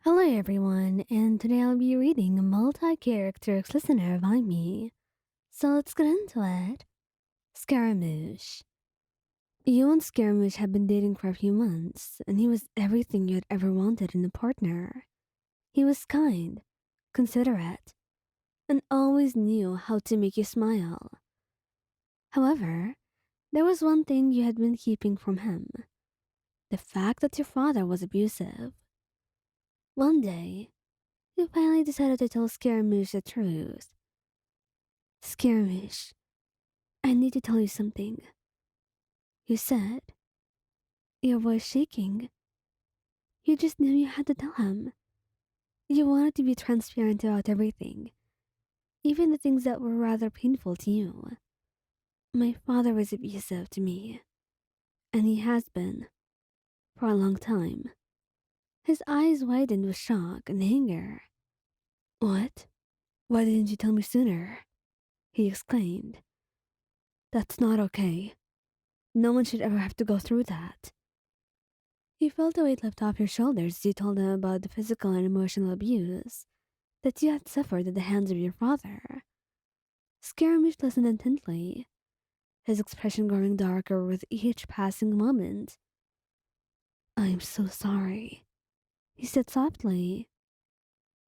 Hello everyone, and today I'll be reading a multi-character listener by me. So let's get into it. Scaramouche. You and Scaramouche have been dating for a few months, and he was everything you had ever wanted in a partner. He was kind, considerate, and always knew how to make you smile. However, there was one thing you had been keeping from him: the fact that your father was abusive. One day, you finally decided to tell Scaramouche the truth. Scaramouche, I need to tell you something, you said, your voice shaking. You just knew you had to tell him. You wanted to be transparent about everything, even the things that were rather painful to you. My father was abusive to me, and he has been for a long time. His eyes widened with shock and anger. What? Why didn't you tell me sooner? He exclaimed. That's not okay. No one should ever have to go through that. You felt a weight lift off your shoulders as you told him about the physical and emotional abuse that you had suffered at the hands of your father. Scaramouche listened intently, his expression growing darker with each passing moment. I'm so sorry, he said softly.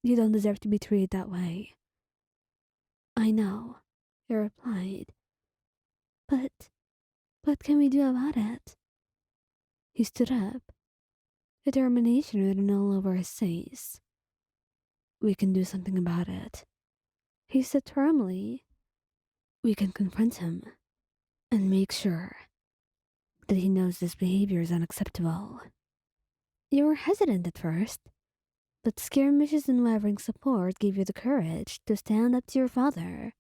You don't deserve to be treated that way. I know, he replied. But what can we do about it? He stood up, determination written all over his face. We can do something about it, he said firmly. We can confront him and make sure that he knows this behavior is unacceptable. You were hesitant at first, but Skirmish's unwavering support gave you the courage to stand up to your father.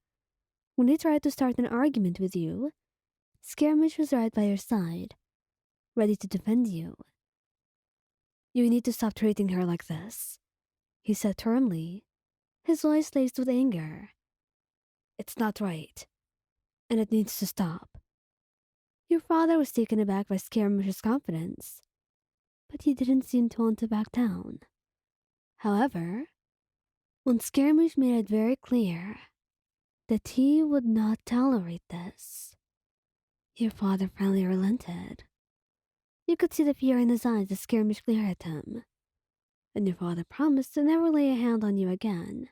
When he tried to start an argument with you, Skirmish was right by your side, ready to defend you. You need to stop treating her like this, he said firmly, his voice laced with anger. It's not right, and it needs to stop. Your father was taken aback by Skirmish's confidence, but he didn't seem to want to back down. However, when Skirmish made it very clear that he would not tolerate this, your father finally relented. You could see the fear in his eyes as Skirmish glared at him, and your father promised to never lay a hand on you again.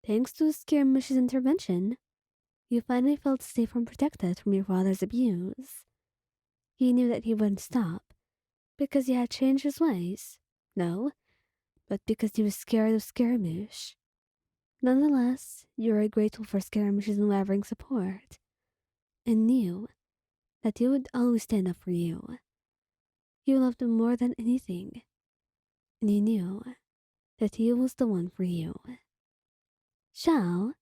Thanks to Skirmish's intervention, you finally felt safe and protected from your father's abuse. He knew that he wouldn't stop because he had changed his ways. No, but because he was scared of Scaramouche. Nonetheless, you were grateful for Scaramouche's unwavering support, and knew that he would always stand up for you. You loved him more than anything, and you knew that he was the one for you. Xiao,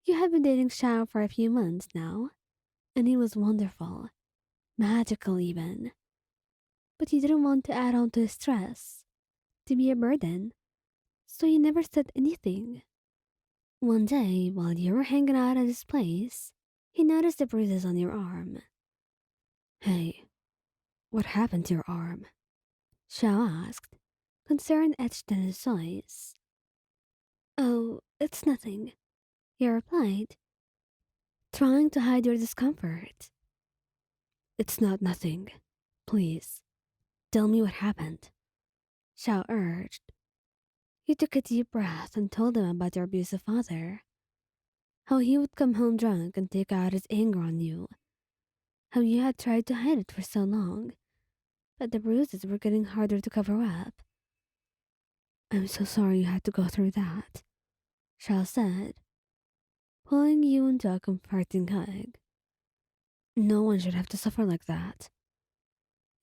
you had been dating Xiao for a few months now, and he was wonderful, magical even. But you didn't want to add on to his stress, to be a burden, so you never said anything. One day, while you were hanging out at his place, he noticed the bruises on your arm. Hey, what happened to your arm? Xiao asked, concern etched in his eyes. Oh, it's nothing, you replied, trying to hide your discomfort. It's not nothing. Please, tell me what happened, Xiao urged. You took a deep breath and told him about your abusive father. How he would come home drunk and take out his anger on you. How you had tried to hide it for so long, but the bruises were getting harder to cover up. I'm so sorry you had to go through that, Xiao said, pulling you into a comforting hug. No one should have to suffer like that.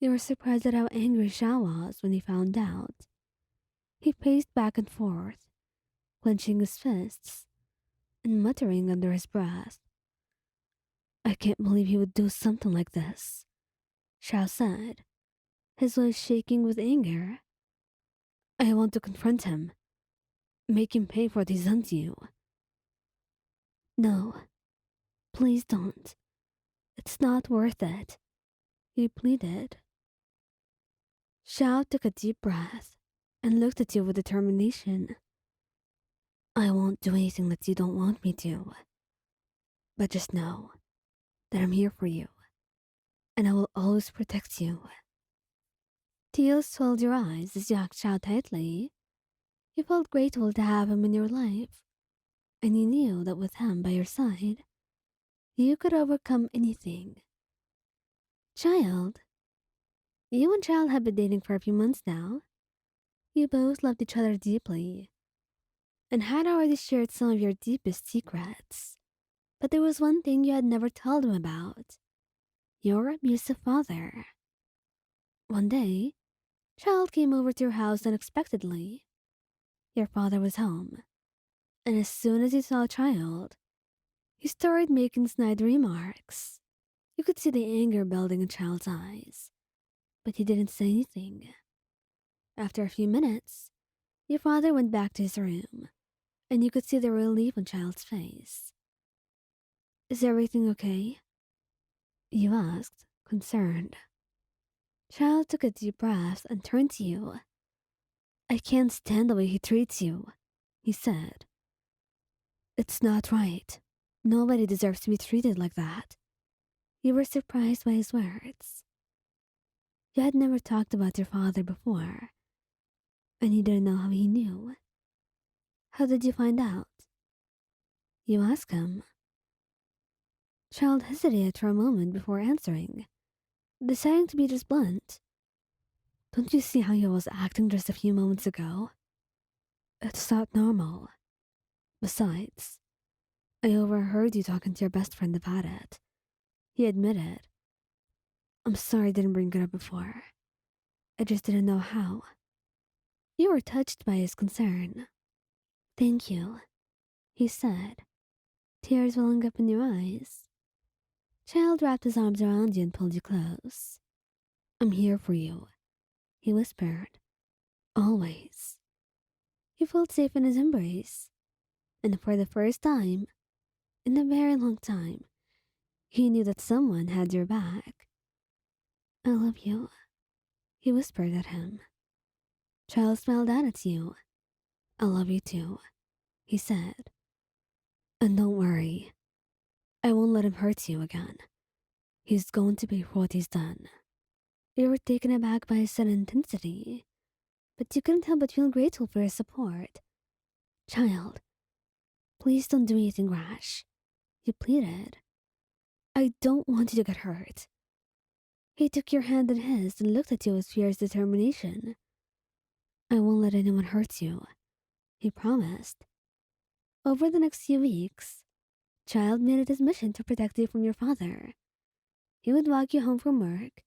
You were surprised at how angry Xiao was when he found out. He paced back and forth, clenching his fists and muttering under his breath. I can't believe he would do something like this, Xiao said, his voice shaking with anger. I want to confront him, make him pay for what he's done to you. No, please don't. It's not worth it, he pleaded. Xiao took a deep breath and looked at you with determination. I won't do anything that you don't want me to, but just know that I'm here for you, and I will always protect you. Tears swelled your eyes as you hugged Xiao tightly. You felt grateful to have him in your life, and you knew that with him by your side, you could overcome anything. Child, you and Childe have been dating for a few months now. You both loved each other deeply, and had already shared some of your deepest secrets. But there was one thing you had never told him about: your abusive father. One day, Childe came over to your house unexpectedly. Your father was home, and as soon as he saw Childe, he started making snide remarks. You could see the anger building in Childe's eyes, but he didn't say anything. After a few minutes, your father went back to his room, and you could see the relief on Childe's face. Is everything okay? You asked, concerned. Childe took a deep breath and turned to you. I can't stand the way he treats you, he said. It's not right. Nobody deserves to be treated like that. You were surprised by his words. You had never talked about your father before, and you didn't know how he knew. How did you find out? You asked him. Childe hesitated for a moment before answering, deciding to be just blunt. Don't you see how he was acting just a few moments ago? It's not normal. Besides, I overheard you talking to your best friend about it. He admitted. I'm sorry I didn't bring it up before. I just didn't know how. You were touched by his concern. Thank you, he said, tears welling up in your eyes. Childe wrapped his arms around you and pulled you close. I'm here for you, he whispered. Always. You felt safe in his embrace, and for the first time, in a very long time, he knew that someone had your back. I love you, he whispered at him. Childe smiled down at you. I love you too, he said. And don't worry, I won't let him hurt you again. He's going to pay for what he's done. You were taken aback by his sudden intensity, but you couldn't help but feel grateful for his support. Childe, please don't do anything rash, you pleaded. I don't want you to get hurt. He took your hand in his and looked at you with fierce determination. I won't let anyone hurt you, he promised. Over the next few weeks, Childe made it his mission to protect you from your father. He would walk you home from work,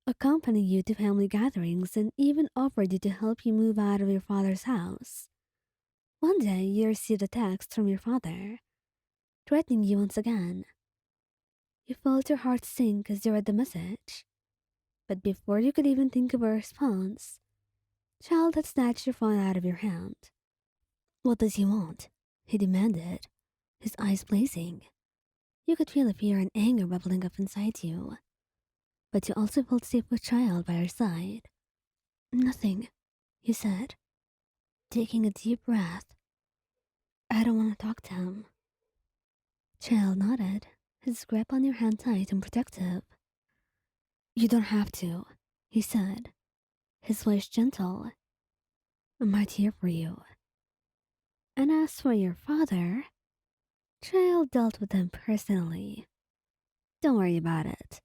accompany you to family gatherings, and even offered you to help you move out of your father's house. One day, you received a text from your father, threatening you once again. You felt your heart sink as you read the message, but before you could even think of a response, Childe had snatched your phone out of your hand. What does he want? He demanded, his eyes blazing. You could feel the fear and anger bubbling up inside you, but you also felt safe with Childe by your side. Nothing, you said, taking a deep breath. I don't want to talk to him. Childe nodded, his grip on your hand tight and protective. You don't have to, he said, his voice gentle. I'm right here for you. And as for your father, Childe dealt with him personally. Don't worry about it.